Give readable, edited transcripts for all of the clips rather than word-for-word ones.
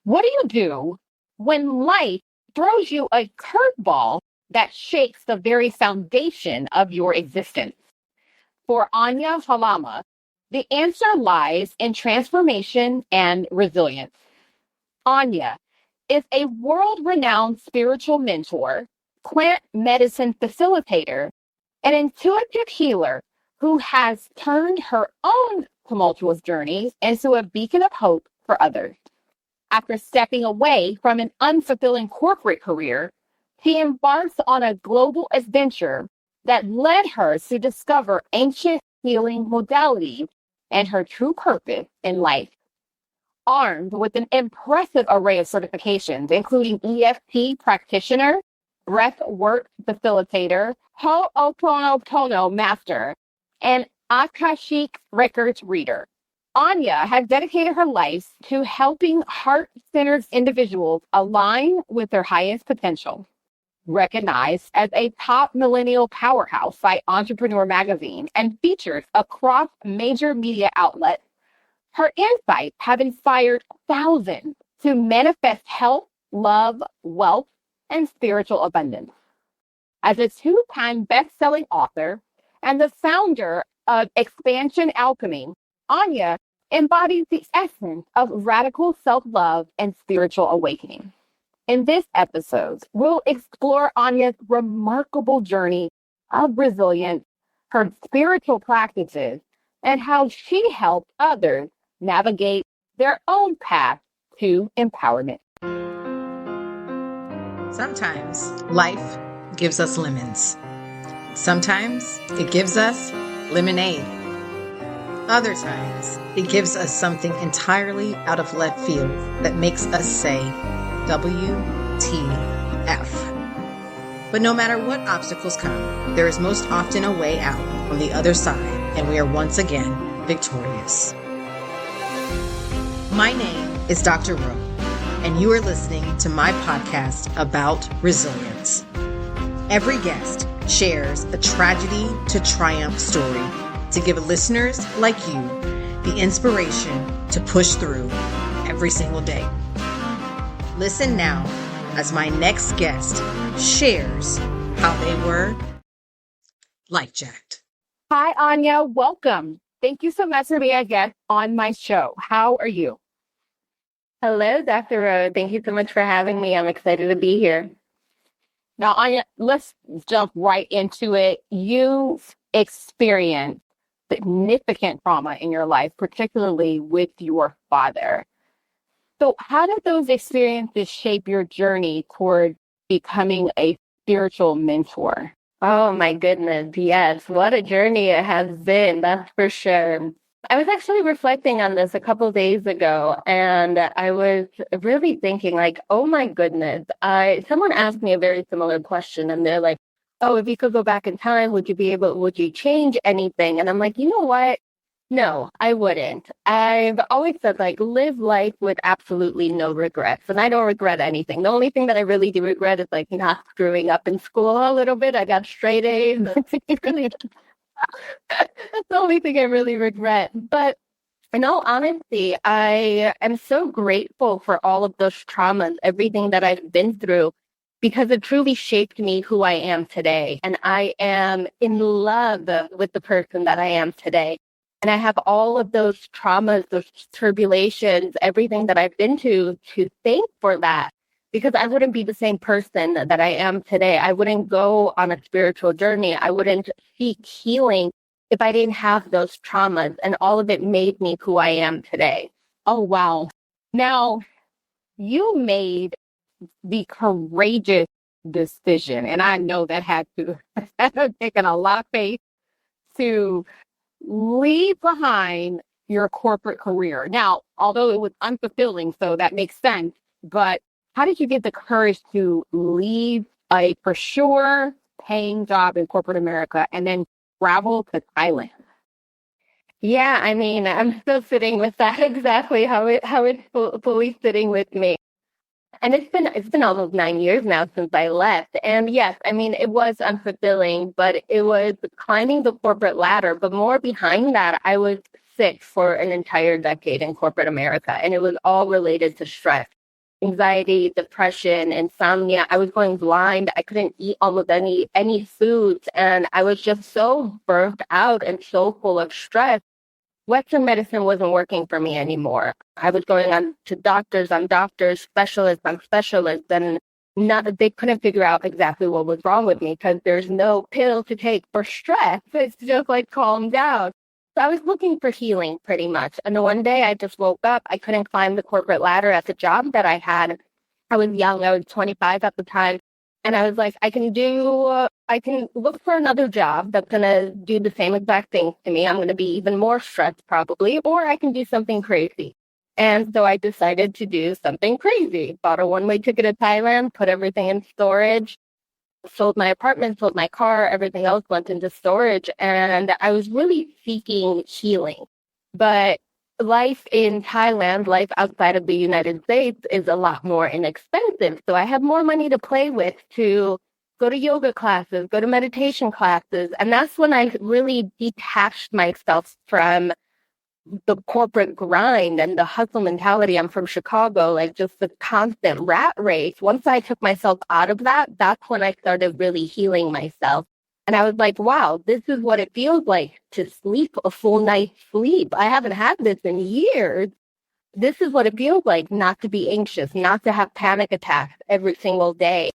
What do you do when life throws you a curveball that shakes the very foundation of your existence? For Ania Halama, the answer lies in transformation and resilience. Anya is a world renowned spiritual mentor, plant medicine facilitator, and intuitive healer who has turned her own tumultuous journeys into a beacon of hope for others. After stepping away from an unfulfilling corporate career, she embarks on a global adventure that led her to discover ancient healing modalities and her true purpose in life. Armed with an impressive array of certifications, including EFT practitioner, breathwork facilitator, Ho'oponopono master, and Akashic records reader. Anya has dedicated her life to helping heart-centered individuals align with their highest potential. Recognized as a top millennial powerhouse by Entrepreneur Magazine and featured across major media outlets, her insights have inspired thousands to manifest health, love, wealth, and spiritual abundance. As a two-time best-selling author and the founder of Expansion Alchemy, Anya embodies the essence of radical self-love and spiritual awakening. In this episode, we'll explore Anya's remarkable journey of resilience, her spiritual practices, and how she helped others navigate their own path to empowerment. Sometimes life gives us lemons. Sometimes it gives us lemonade. Other times it gives us something entirely out of left field that makes us say, WTF. But no matter what obstacles come, there is most often a way out on the other side, and we are once again victorious. My name is Dr. Ro, and you are listening to my podcast about resilience. Every guest shares a tragedy to triumph story to give listeners like you the inspiration to push through every single day. Listen now as my next guest shares how they were life-jacked. Hi, Anya. Welcome. Thank you so much for being a guest on my show. How are you? Hello, Dr. Rowe. Thank you so much for having me. I'm excited to be here. Now, Anya, let's jump right into it. You experienced significant trauma in your life, particularly with your father. So how did those experiences shape your journey toward becoming a spiritual mentor? Oh my goodness. Yes. What a journey it has been. That's for sure. I was actually reflecting on this a couple of days ago, and I was really thinking like, oh my goodness. Someone asked me a very similar question, and they're like, oh, if you could go back in time, would you change anything? And I'm like, you know what? No, I wouldn't. I've always said, like, live life with absolutely no regrets. And I don't regret anything. The only thing that I really do regret is, like, not screwing up in school a little bit. I got straight A's. Really, that's the only thing I really regret. But in all honesty, I am so grateful for all of those traumas, everything that I've been through, because it truly shaped me who I am today. And I am in love with the person that I am today. And I have all of those traumas, those tribulations, everything that I've been to thank for that. Because I wouldn't be the same person that I am today. I wouldn't go on a spiritual journey. I wouldn't seek healing if I didn't have those traumas. And all of it made me who I am today. Oh, wow. Now, you made the courageous decision, and I know that had to have taken a lot of faith to leave behind your corporate career. Now, although it was unfulfilling, so that makes sense, but how did you get the courage to leave a for sure paying job in corporate America and then travel to Thailand? Yeah, I mean, I'm still sitting with that exactly how it's fully sitting with me. And it's been almost 9 years now since I left. And yes, I mean, it was unfulfilling, but it was climbing the corporate ladder. But more behind that, I was sick for an entire decade in corporate America, and it was all related to stress. anxiety, depression, insomnia. I was going blind. I couldn't eat almost any foods. And I was just so burnt out and so full of stress. Western medicine wasn't working for me anymore. I was going on doctors, specialists on specialists, and they couldn't figure out exactly what was wrong with me because there's no pill to take for stress. It's just like calm down. So I was looking for healing pretty much. And one day I just woke up. I couldn't climb the corporate ladder at the job that I had. I was young. I was 25 at the time. And I was like, I can look for another job that's going to do the same exact thing to me. I'm going to be even more stressed probably, or I can do something crazy. And so I decided to do something crazy. Bought a one-way ticket to Thailand, put everything in storage, sold my apartment, sold my car, everything else went into storage. And I was really seeking healing. But life in Thailand, life outside of the United States is a lot more inexpensive. So I had more money to play with to go to yoga classes, go to meditation classes. And that's when I really detached myself from the corporate grind and the hustle mentality. I'm from Chicago, like just the constant rat race. Once I took myself out of that, that's when I started really healing myself. And I was like, wow, this is what it feels like to sleep a full night's sleep. I haven't had this in years. This is what it feels like not to be anxious, not to have panic attacks every single day.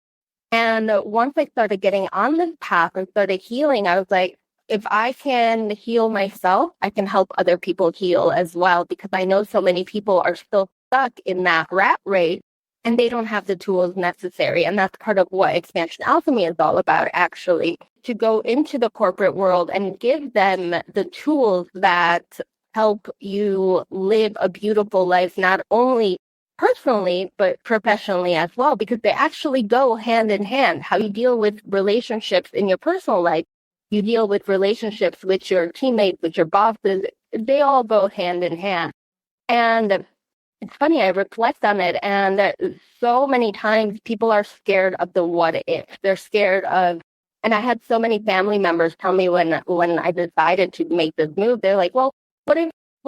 And once I started getting on this path and started healing, I was like, if I can heal myself, I can help other people heal as well, because I know so many people are still stuck in that rat race and they don't have the tools necessary. And that's part of what Expansion Alchemy is all about, actually, to go into the corporate world and give them the tools that help you live a beautiful life, not only personally, but professionally as well, because they actually go hand in hand. How you deal with relationships in your personal life, you deal with relationships with your teammates, with your bosses, they all go hand in hand. And it's funny, I reflect on it, and so many times people are scared of the what if. They're scared of, and I had so many family members tell me when I decided to make this move, they're like, well, what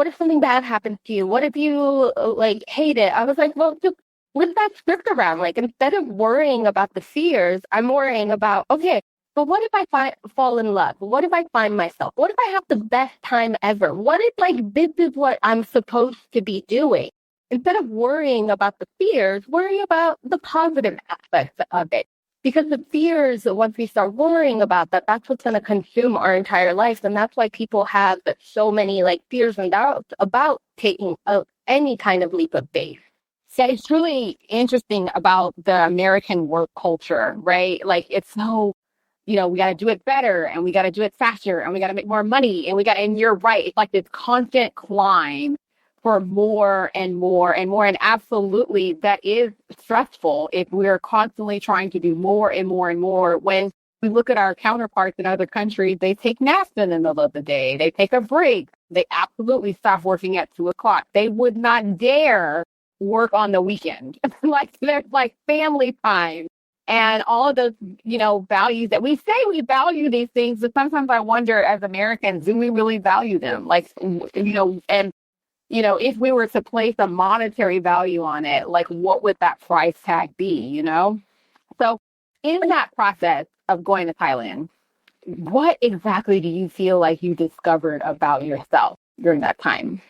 if something bad happens to you? What if you like hate it? I was like, well, just flip that script around. Like, instead of worrying about the fears, I'm worrying about, okay, but what if I fall in love? What if I find myself? What if I have the best time ever? What if like this is what I'm supposed to be doing? Instead of worrying about the fears, worry about the positive aspects of it. Because the fears, once we start worrying about that, that's what's going to consume our entire life. And that's why people have so many like fears and doubts about taking any kind of leap of faith. Yeah, it's really interesting about the American work culture, right? Like, it's so, we got to do it better and we got to do it faster and we got to make more money and you're right. It's like this constant climb for more and more and more. And absolutely, that is stressful if we're constantly trying to do more and more and more. When we look at our counterparts in other countries, they take naps in the middle of the day. They take a break. They absolutely stop working at 2:00. They would not dare work on the weekend. Like, there's like family time and all of those, values that we say we value these things. But sometimes I wonder, as Americans, do we really value them? Like, and if we were to place a monetary value on it, like, what would that price tag be, So in that process of going to Thailand, what exactly do you feel like you discovered about yourself during that time?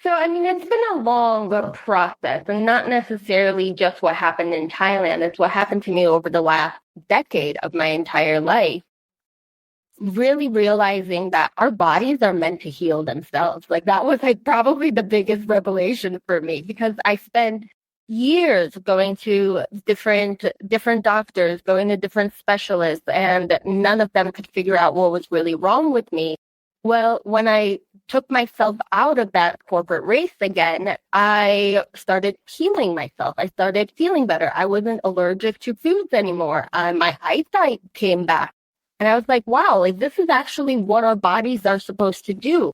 So, I mean, it's been a long process, and not necessarily just what happened in Thailand. It's what happened to me over the last decade of my entire life. Really realizing that our bodies are meant to heal themselves. Like, that was like probably the biggest revelation for me, because I spent years going to different doctors, going to different specialists, and none of them could figure out what was really wrong with me. Well, when I took myself out of that corporate race again, I started healing myself. I started feeling better. I wasn't allergic to foods anymore. My eyesight came back. And I was like, wow, like, this is actually what our bodies are supposed to do.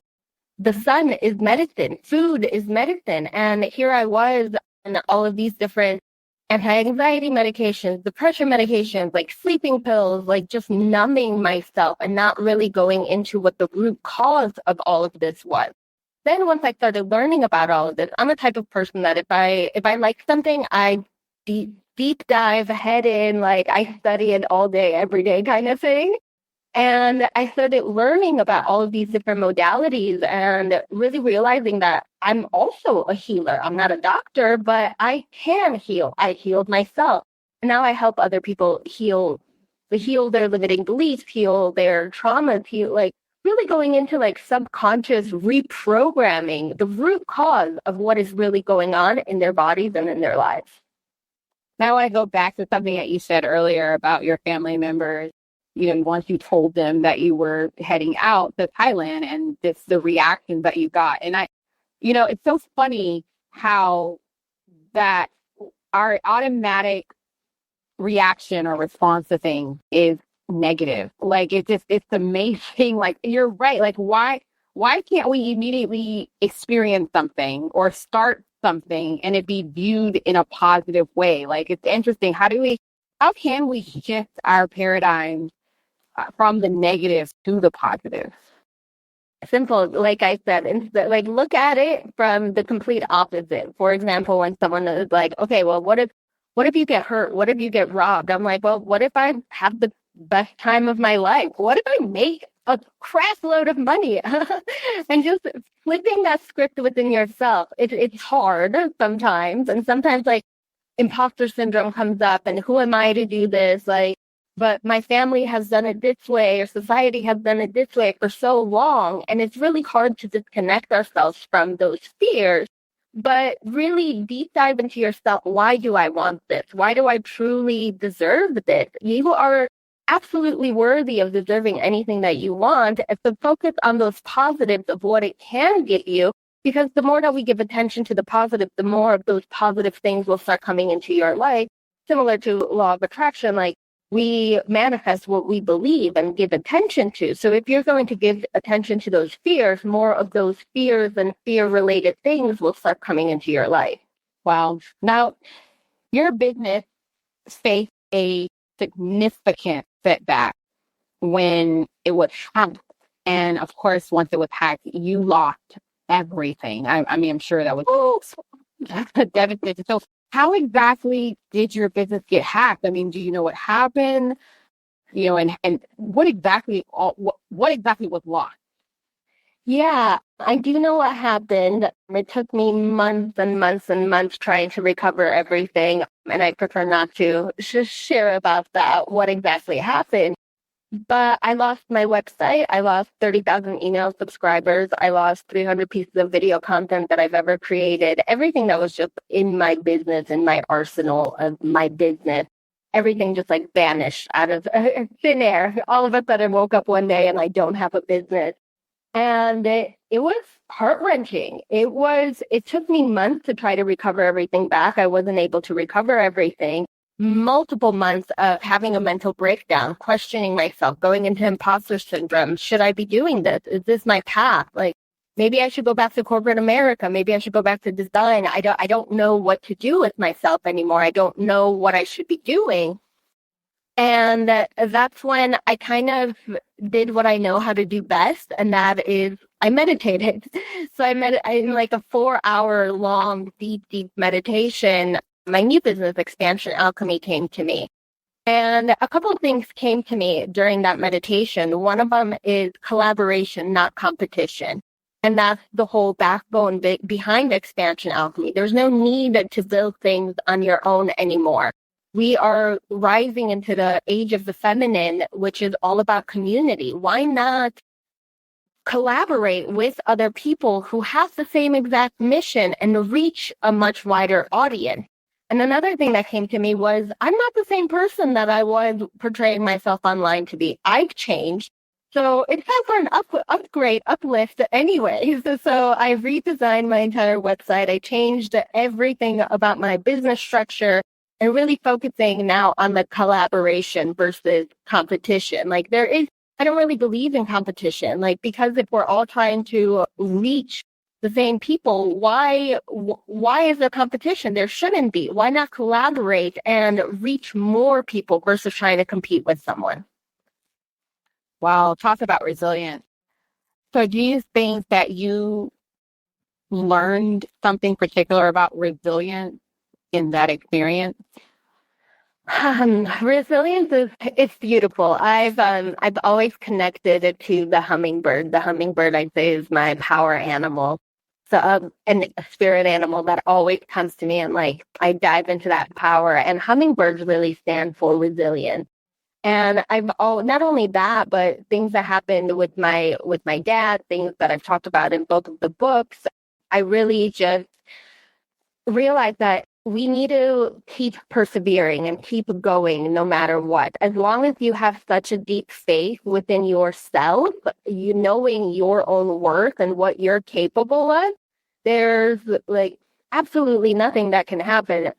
The sun is medicine. Food is medicine. And here I was on all of these different anti-anxiety medications, depression medications, like sleeping pills, like just numbing myself and not really going into what the root cause of all of this was. then once I started learning about all of this, I'm the type of person that if I like something, I deep dive head in, like I study it all day, every day kind of thing. And I started learning about all of these different modalities and really realizing that I'm also a healer. I'm not a doctor, but I can heal. I healed myself. And now I help other people heal their limiting beliefs, heal their traumas, heal, like really going into like subconscious reprogramming the root cause of what is really going on in their bodies and in their lives. Now I want to go back to something that you said earlier about your family members. Once you told them that you were heading out to Thailand and the reaction that you got. And it's so funny how that our automatic reaction or response to things is negative. Like it's amazing. Like you're right. Like why can't we immediately experience something or start something and it be viewed in a positive way? Like it's interesting. How can we shift our paradigm from the negative to the positive? Simple, like I said, like look at it from the complete opposite. For example, when someone is like, okay, well, what if you get hurt? What if you get robbed? I'm like, well, what if I have the best time of my life? What if I make a crap load of money? And just flipping that script within yourself, it's hard sometimes. And sometimes like imposter syndrome comes up and who am I to do this? Like, but my family has done it this way or society has done it this way for so long. And it's really hard to disconnect ourselves from those fears, but really deep dive into yourself. Why do I want this? Why do I truly deserve this? You are absolutely worthy of deserving anything that you want. If the focus on those positives of what it can get you, because the more that we give attention to the positive, the more of those positive things will start coming into your life. Similar to law of attraction, like we manifest what we believe and give attention to. So if you're going to give attention to those fears, more of those fears and fear-related things will start coming into your life. Wow. Now, your business faced a significant setback when it was hacked. And of course, once it was hacked, you lost everything. I mean, I'm sure that was devastating. So how exactly did your business get hacked? I mean, do you know what happened? And what exactly was lost? Yeah, I do know what happened. It took me months and months and months trying to recover everything. And I prefer not to just share about that, what exactly happened. But I lost my website. I lost 30,000 email subscribers. I lost 300 pieces of video content that I've ever created. Everything that was just in my business, in my arsenal of my business, everything just like vanished out of thin air. All of a sudden, I woke up one day and I don't have a business. And it was heart-wrenching. It took me months to try to recover everything back. I wasn't able to recover everything. Multiple months of having a mental breakdown, questioning myself, going into imposter syndrome. Should I be doing this? Is this my path? Like, maybe I should go back to corporate America. Maybe I should go back to design. I don't know what to do with myself anymore. I don't know what I should be doing. And that's when I kind of did what I know how to do best, and that is I meditated. So in like a 4-hour long, deep meditation. My new business, Expansion Alchemy, came to me. And a couple of things came to me during that meditation. One of them is collaboration, not competition. And that's the whole backbone behind Expansion Alchemy. There's no need to build things on your own anymore. We are rising into the age of the feminine, which is all about community. Why not collaborate with other people who have the same exact mission and reach a much wider audience? And another thing that came to me was I'm not the same person that I was portraying myself online to be. I've changed. So it's time for an uplift anyway. So I redesigned my entire website. I changed everything about my business structure and really focusing now on the collaboration versus competition. Like I don't really believe in competition. Like, because if we're all trying to reach the same people, why is there competition? There shouldn't be. Why not collaborate and reach more people versus trying to compete with someone? Wow, talk about resilience. So do you think that you learned something particular about resilience in that experience? Resilience is it's beautiful. I've always connected it to the hummingbird. The hummingbird, I'd say, is my power animal. So and a spirit animal that always comes to me, and like I dive into that power. And hummingbirds really stand for resilience. And not only that, but things that happened with my dad, things that I've talked about in both of the books. I really just realize that we need to keep persevering and keep going no matter what. As long as you have such a deep faith within yourself, you knowing your own worth and what you're capable of, there's like absolutely nothing that can happen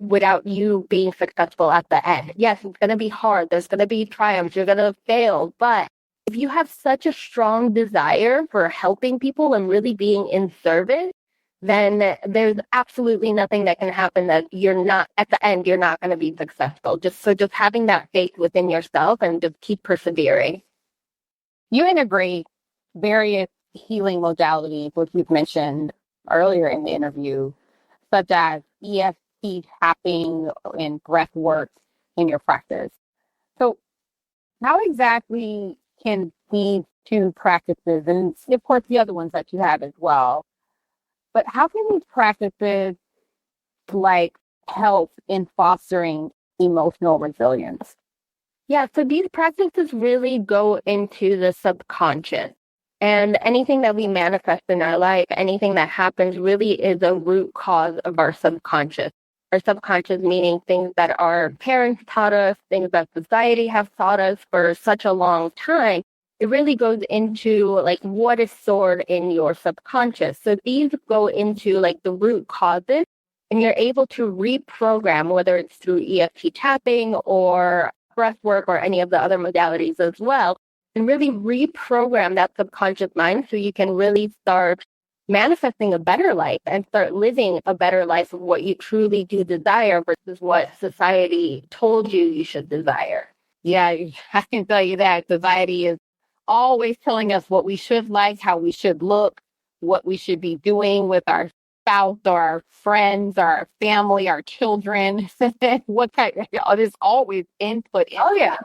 without you being successful at the end. Yes, it's going to be hard. There's going to be triumphs. You're going to fail. But if you have such a strong desire for helping people and really being in service, then there's absolutely nothing that can happen that you're not, at the end, you're not going to be successful. Just having that faith within yourself and just keep persevering. You integrate various healing modalities, which you've mentioned earlier in the interview, such as EFT tapping and breath work in your practice. So how exactly can these two practices, and of course the other ones that you have as well, but how can these practices like help in fostering emotional resilience? Yeah, so these practices really go into the subconscious. And anything that we manifest in our life, anything that happens really is a root cause of our subconscious. Our subconscious meaning things that our parents taught us, things that society have taught us for such a long time. It really goes into like what is stored in your subconscious. So these go into like the root causes, and you're able to reprogram, whether it's through EFT tapping or breath work or any of the other modalities as well, and really reprogram that subconscious mind so you can really start manifesting a better life and start living a better life of what you truly do desire versus what society told you should desire. Yeah, I can tell you that society is always telling us what we should like, how we should look, what we should be doing with our spouse or our friends, or our family, our children. What kind? There's always input. Oh yeah,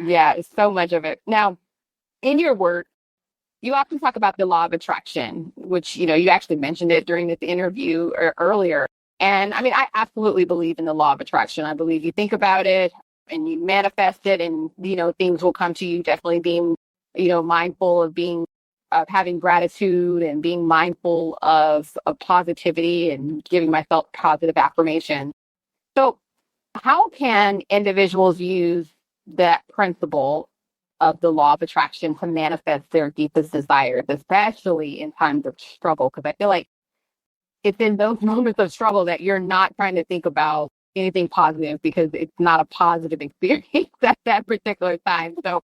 yeah, it's so much of it. Now, in your work, you often talk about the law of attraction, which you actually mentioned it during this interview or earlier. And I mean, I absolutely believe in the law of attraction. I believe you think about it and you manifest it, and things will come to you. Definitely being mindful of having gratitude and being mindful of positivity and giving myself positive affirmation. So how can individuals use that principle of the law of attraction to manifest their deepest desires, especially in times of struggle? Because I feel like it's in those moments of struggle that you're not trying to think about anything positive because it's not a positive experience at that particular time. So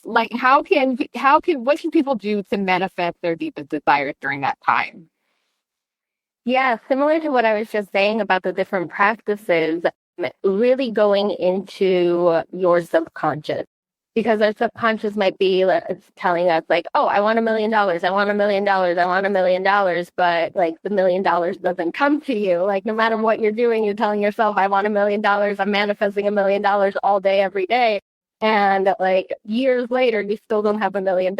like what can people do to manifest their deepest desires during that time? Yeah, similar to what I was just saying about the different practices, really going into your subconscious. Because our subconscious might be telling us like, oh, I want $1 million, I want $1 million, I want $1 million, but like the $1 million doesn't come to you. Like no matter what you're doing, you're telling yourself, I want $1 million, I'm manifesting $1 million all day, every day. And like years later, you still don't have $1 million.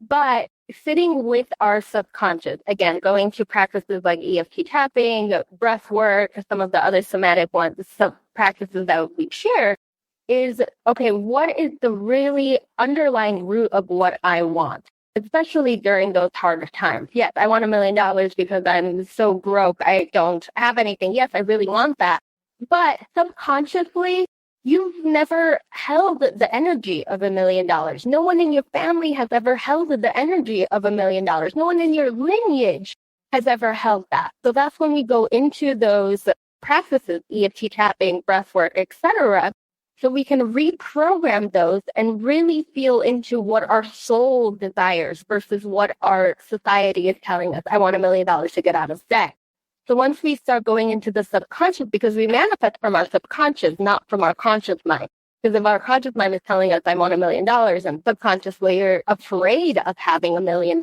But sitting with our subconscious, again, going to practices like EFT tapping, breath work, some of the other somatic ones, some practices that we share, is, okay, what is the really underlying root of what I want, especially during those harder times? Yes, I want $1 million because I'm so broke. I don't have anything. Yes, I really want that. But subconsciously, you've never held the energy of $1 million. No one in your family has ever held the energy of $1 million. No one in your lineage has ever held that. So that's when we go into those practices, EFT tapping, breath work, etc., so we can reprogram those and really feel into what our soul desires versus what our society is telling us. I want $1 million to get out of debt. So once we start going into the subconscious, because we manifest from our subconscious, not from our conscious mind. Because if our conscious mind is telling us I want $1 million, and subconsciously you're afraid of having $1 million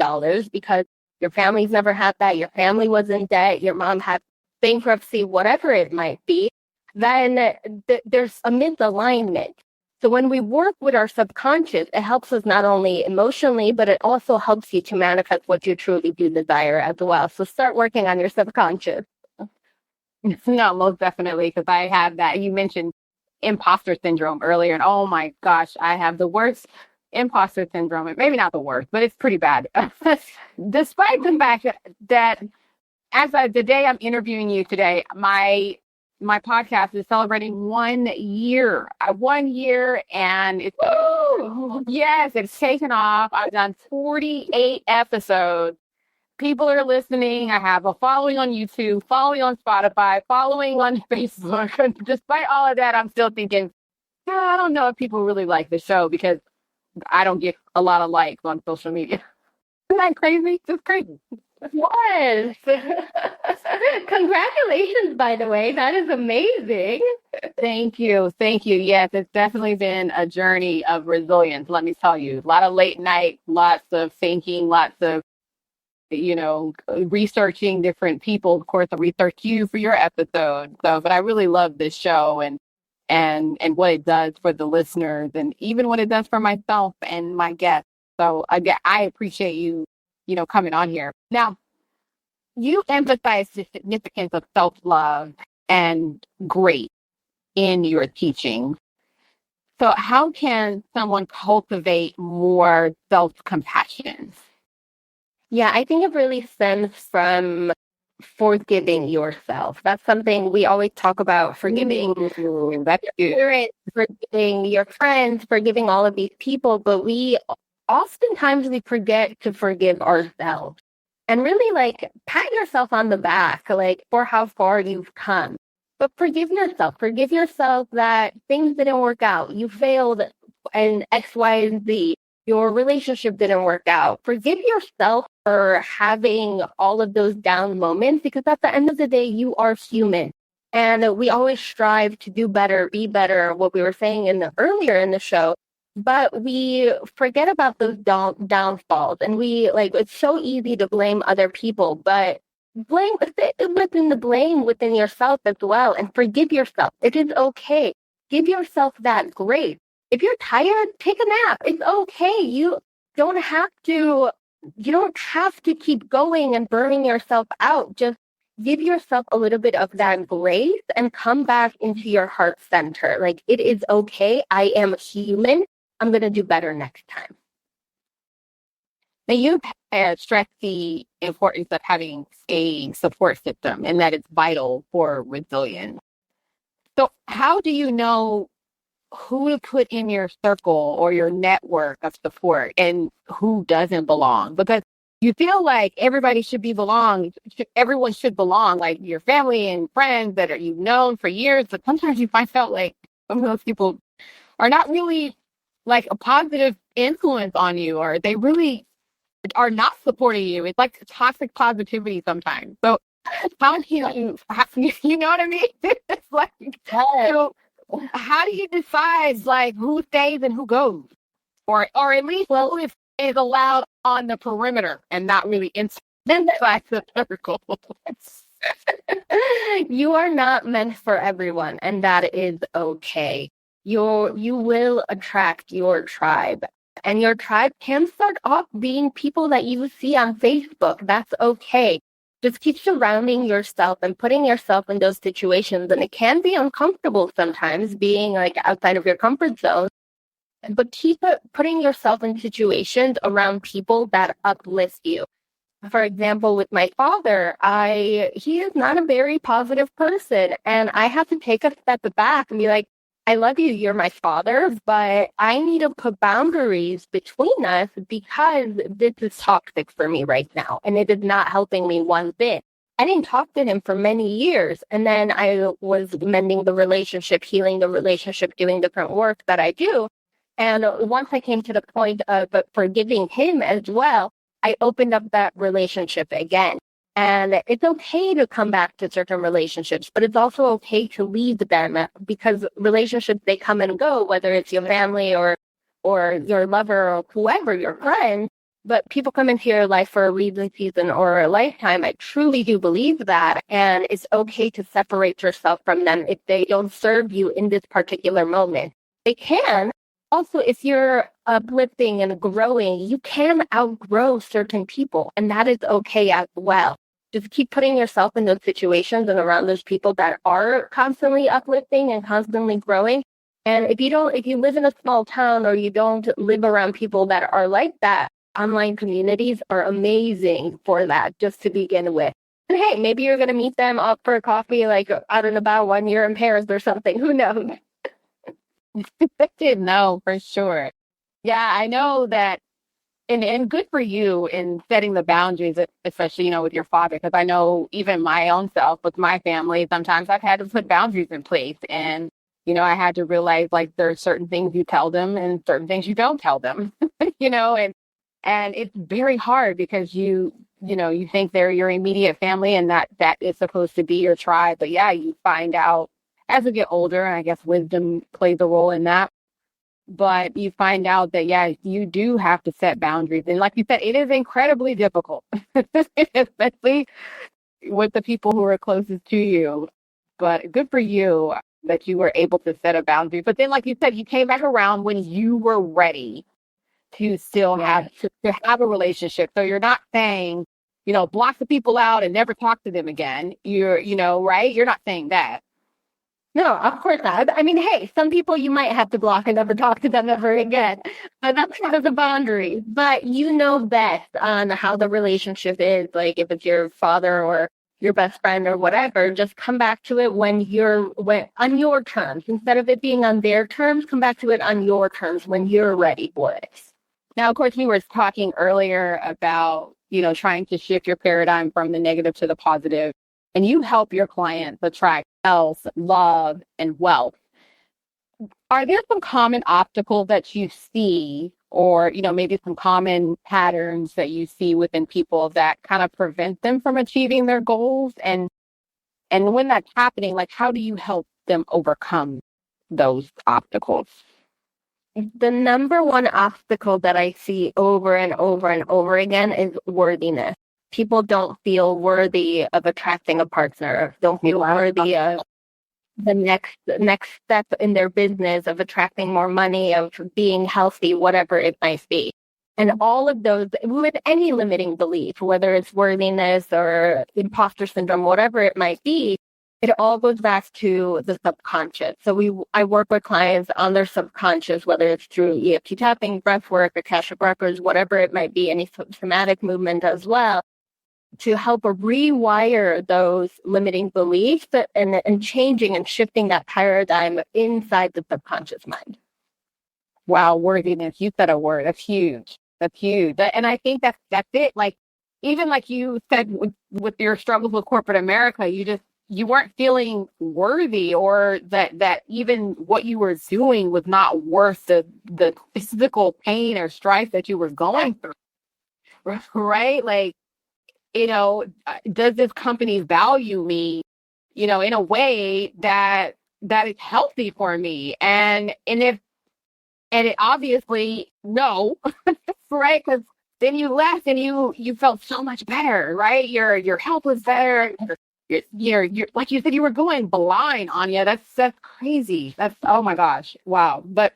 because your family's never had that, your family was in debt, your mom had bankruptcy, whatever it might be, then there's a misalignment. So when we work with our subconscious, it helps us not only emotionally, but it also helps you to manifest what you truly do desire as well. So start working on your subconscious. No, most definitely, because I have that. You mentioned imposter syndrome earlier, and oh my gosh, I have the worst imposter syndrome. Maybe not the worst, but it's pretty bad. Despite the fact that the day I'm interviewing you today, my podcast is celebrating 1 year. 1 year, and it's yes, it's taken off. I've done 48 episodes. People are listening. I have a following on YouTube, following on Spotify, following on Facebook. And despite all of that, I'm still thinking, I don't know if people really like the show because I don't get a lot of likes on social media. Isn't that crazy? Just crazy. What? Congratulations, by the way. That is amazing. Thank you. Thank you. Yes, it's definitely been a journey of resilience, let me tell you. A lot of late night, lots of thinking, lots of researching different people. Of course, I researched you for your episode. So, but I really love this show and what it does for the listeners and even what it does for myself and my guests. So I appreciate you, coming on here. Now, you emphasize the significance of self-love and grace in your teaching. So how can someone cultivate more self-compassion? Yeah, I think it really stems from forgiving yourself. That's something we always talk about, forgiving That's good. parents, forgiving your friends, forgiving all of these people, but oftentimes we forget to forgive ourselves. And really pat yourself on the back, for how far you've come. But forgive yourself. Forgive yourself that things didn't work out. You failed in X, Y, and Z. Your relationship didn't work out. Forgive yourself for having all of those down moments because at the end of the day, you are human. And we always strive to do better, be better, what we were saying earlier in the show. But we forget about those downfalls. And it's so easy to blame other people, but blame within yourself as well and forgive yourself. It is okay. Give yourself that grace. If you're tired, take a nap. It's okay. You don't have to keep going and burning yourself out. Just give yourself a little bit of that grace and come back into your heart center. It is okay. I am human. I'm going to do better next time. Now, you stressed the importance of having a support system and that it's vital for resilience. So how do you know who to put in your circle or your network of support and who doesn't belong? Because you feel like everybody should everyone should belong, like your family and friends that you've known for years. But sometimes you find out like some of those people are not really like a positive influence on you, or they really are not supporting you. It's like toxic positivity sometimes. So how do you know what I mean? It's like, so how do you decide who stays and who goes, or at least who is allowed on the perimeter and not really inside the circle? You are not meant for everyone, and that is okay. You will attract your tribe, and your tribe can start off being people that you see on Facebook. That's okay. Just keep surrounding yourself and putting yourself in those situations. And it can be uncomfortable sometimes being outside of your comfort zone, but keep putting yourself in situations around people that uplift you. For example, with my father, he is not a very positive person. And I have to take a step back and be like, I love you, you're my father, but I need to put boundaries between us because this is toxic for me right now. And it is not helping me one bit. I didn't talk to him for many years. And then I was mending the relationship, healing the relationship, doing different work that I do. And once I came to the point of forgiving him as well, I opened up that relationship again. And it's okay to come back to certain relationships, but it's also okay to leave them because relationships, they come and go, whether it's your family or your lover or whoever, your friend, But people come into your life for a reason, season, or a lifetime. I truly do believe that. And it's okay to separate yourself from them if they don't serve you in this particular moment. They can. Also, if you're uplifting and growing, you can outgrow certain people, and that is okay as well. Just keep putting yourself in those situations and around those people that are constantly uplifting and constantly growing. And if you live in a small town or you don't live around people that are like that, online communities are amazing for that, just to begin with. And hey, maybe you're going to meet them up for a coffee, like out and about when you're in Paris or something. Who knows? No, for sure. Yeah, I know that. And good for you in setting the boundaries, especially, with your father, because I know even my own self with my family, sometimes I've had to put boundaries in place. And, I had to realize like there are certain things you tell them and certain things you don't tell them, and it's very hard because you think they're your immediate family and that is supposed to be your tribe. But yeah, you find out as we get older, and I guess wisdom plays a role in that. But you find out that, yeah, you do have to set boundaries. And like you said, it is incredibly difficult, especially with the people who are closest to you. But good for you that you were able to set a boundary. But then, like you said, you came back around when you were ready to still have a relationship. So you're not saying, block the people out and never talk to them again. You're, right? You're not saying that. No, of course not. I mean, hey, some people you might have to block and never talk to them ever again, but that's kind of the boundary. But you know best on how the relationship is, like if it's your father or your best friend or whatever, just come back to it when on your terms. Instead of it being on their terms, come back to it on your terms when you're ready for it. Now, of course, we were talking earlier about, trying to shift your paradigm from the negative to the positive. And you help your clients attract health, love, and wealth. Are there some common obstacles that you see, or, maybe some common patterns that you see within people that kind of prevent them from achieving their goals? And when that's happening, like, how do you help them overcome those obstacles? The number one obstacle that I see over and over and over again is worthiness. People don't feel worthy of attracting a partner, don't feel worthy of the next step in their business, of attracting more money, of being healthy, whatever it might be. And all of those, with any limiting belief, whether it's worthiness or imposter syndrome, whatever it might be, it all goes back to the subconscious. So I work with clients on their subconscious, whether it's through EFT tapping, breathwork, Akashic records, whatever it might be, any somatic movement as well, to help rewire those limiting beliefs and changing and shifting that paradigm inside the subconscious mind. Wow, worthiness. You said a word. That's huge. That's huge. And I think that's it. Like, even like you said with your struggles with corporate America, you weren't feeling worthy, or that even what you were doing was not worth the physical pain or strife that you were going through. Right? Like, does this company value me, in a way that is healthy for me? And it obviously no, right? Because then you left and you felt so much better, right? Your health was better. You're like you said, you were going blind, Ania. That's crazy. That's, oh my gosh, wow. But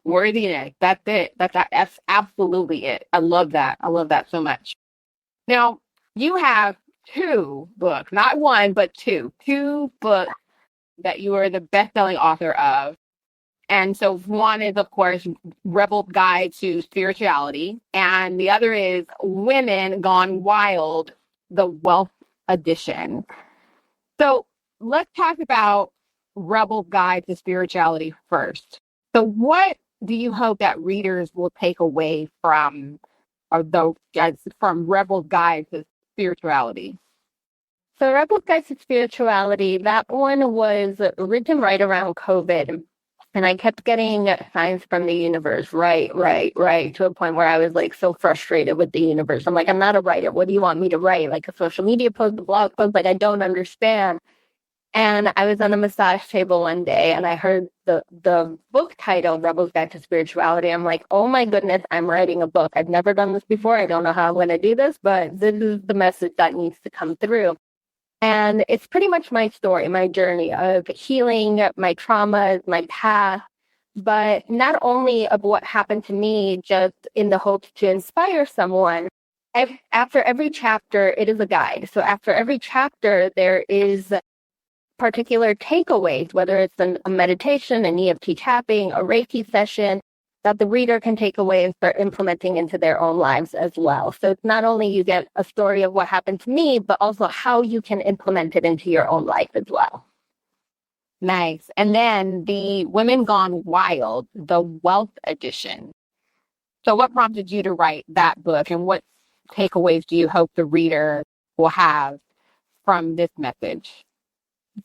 worthiness, that's it. That's absolutely it. I love that. I love that so much. Now, you have two books, not one, but two books that you are the best-selling author of. And so one is, of course, Rebel Guide to Spirituality, and the other is Women Gone Wild, the Wealth Edition. So let's talk about Rebel Guide to Spirituality first. So what do you hope that readers will take away from Rebel Guide to Spirituality? So Rebel Guide to Spirituality, that one was written right around COVID. And I kept getting signs from the universe, right, to a point where I was like so frustrated with the universe. I'm like, I'm not a writer. What do you want me to write? Like a social media post, a blog post? Like, I don't understand. And I was on a massage table one day and I heard the book title, Rebel's Guide to Spirituality. I'm like, oh my goodness, I'm writing a book. I've never done this before. I don't know how I'm going to do this, but this is the message that needs to come through. And it's pretty much my story, my journey of healing, my traumas, my path, but not only of what happened to me, just in the hopes to inspire someone. After every chapter, it is a guide. So after every chapter, there is particular takeaways, whether it's a meditation, an EFT tapping, a Reiki session, that the reader can take away and start implementing into their own lives as well. So it's not only you get a story of what happened to me, but also how you can implement it into your own life as well. Nice. And then the Women Gone Wild, the Wealth Edition. So what prompted you to write that book, and what takeaways do you hope the reader will have from this message?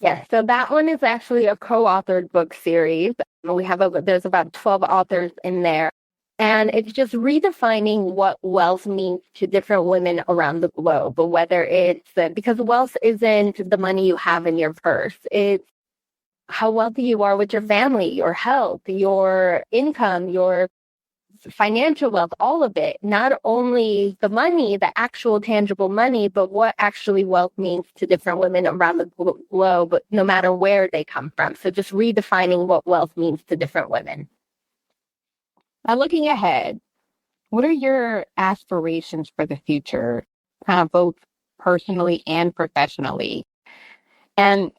Yes, so that one is actually a co-authored book series. There's about 12 authors in there. And it's just redefining what wealth means to different women around the globe. But whether it's because wealth isn't the money you have in your purse, it's how wealthy you are with your family, your health, your income, your financial wealth, all of it. Not only the money, the actual tangible money, but what actually wealth means to different women around the globe, no matter where they come from. So just redefining what wealth means to different women. Now, looking ahead, what are your aspirations for the future, kind of both personally and professionally? And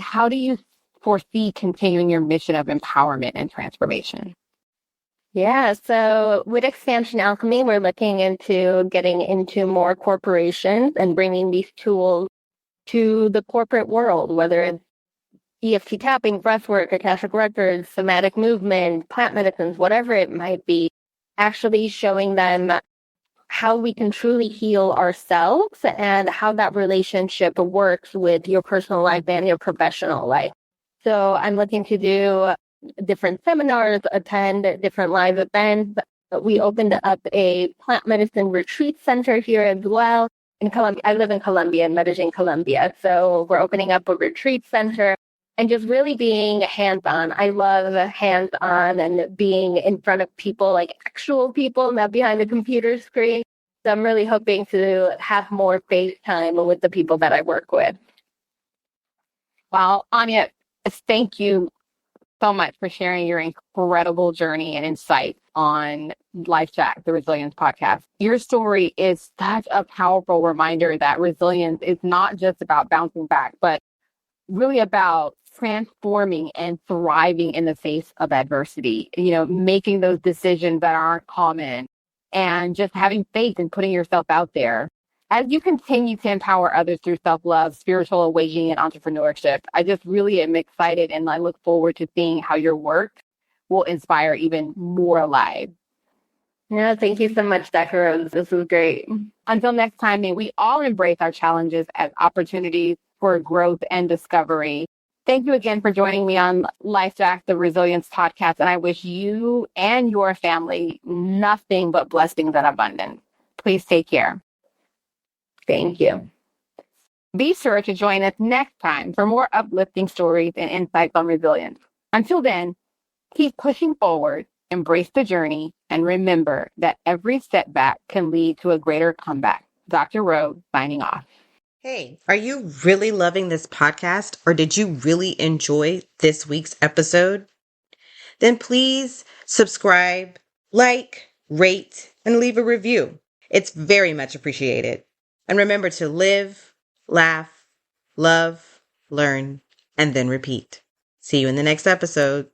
how do you foresee continuing your mission of empowerment and transformation? Yeah, so with Expansion Alchemy, we're looking into getting into more corporations and bringing these tools to the corporate world, whether it's EFT tapping, breathwork, Akashic records, somatic movement, plant medicines, whatever it might be, actually showing them how we can truly heal ourselves and how that relationship works with your personal life and your professional life. So I'm looking to do different seminars, attend different live events. We opened up a plant medicine retreat center here as well in Colombia. I live in Colombia, in Medellin, Colombia. So we're opening up a retreat center and just really being hands-on. I love hands-on and being in front of people, like actual people, not behind a computer screen. So I'm really hoping to have more face time with the people that I work with. Well, Ania, thank you so much for sharing your incredible journey and insight on Life Jack, the Resilience podcast. Your story is such a powerful reminder that resilience is not just about bouncing back, but really about transforming and thriving in the face of adversity, making those decisions that aren't common and just having faith and putting yourself out there. As you continue to empower others through self-love, spiritual awakening, and entrepreneurship, I just really am excited, and I look forward to seeing how your work will inspire even more lives. Yeah, thank you so much, Dr. Rose. This was great. Until next time, may we all embrace our challenges as opportunities for growth and discovery. Thank you again for joining me on Life Jack, the Resilience podcast, and I wish you and your family nothing but blessings and abundance. Please take care. Thank you. Be sure to join us next time for more uplifting stories and insights on resilience. Until then, keep pushing forward, embrace the journey, and remember that every setback can lead to a greater comeback. Dr. Rose signing off. Hey, are you really loving this podcast, or did you really enjoy this week's episode? Then please subscribe, like, rate, and leave a review. It's very much appreciated. And remember to live, laugh, love, learn, and then repeat. See you in the next episode.